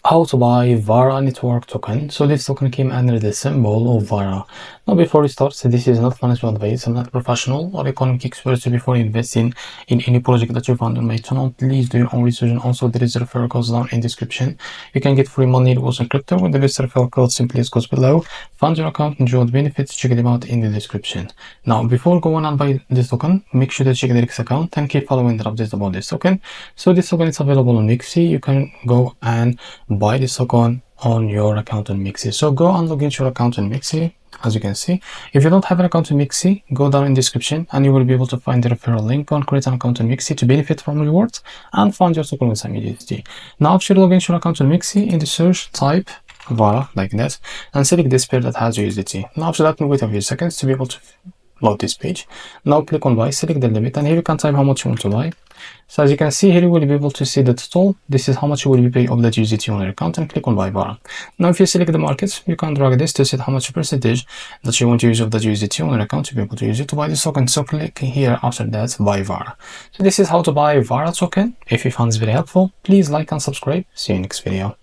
How to buy VARA network token. So this token came under the symbol of VARA. Now before we start, this is not financial advice. I'm not a professional or economic expert. So before investing in any project that you found on my channel, please do your own research. And also there is a referral code down in description. You can get free money also in crypto with the best referral code. Simply as goes below. Fund your account, enjoy the benefits, check them out in the description. Now before going and buy this token, make sure to check the X account and keep following the updates about this token. So this token is available on MEXC. You can go and buy this token on your account on MEXC. So go and log into your account on MEXC. As you can see, if you don't have an account on MEXC, go down in the description and you will be able to find the referral link on create an account on MEXC to benefit from rewards and fund your token with some USD. Now after you log into your account on MEXC, in the search type VARA like that and select this pair that has USDT. Now after that, wait a few seconds to be able to load this page. Now click on buy, select the limit, and here you can type how much you want to buy. So as you can see here, you will be able to see the total. This is how much you will be paying of that USDT on your account, and click on buy VARA. Now if you select the markets, you can drag this to set how much percentage that you want to use of that USDT on your account to be able to use it to buy this token. So click here after that buy VARA. So this is how to buy VARA token. If you found this very helpful, please like and subscribe. See you in the next video.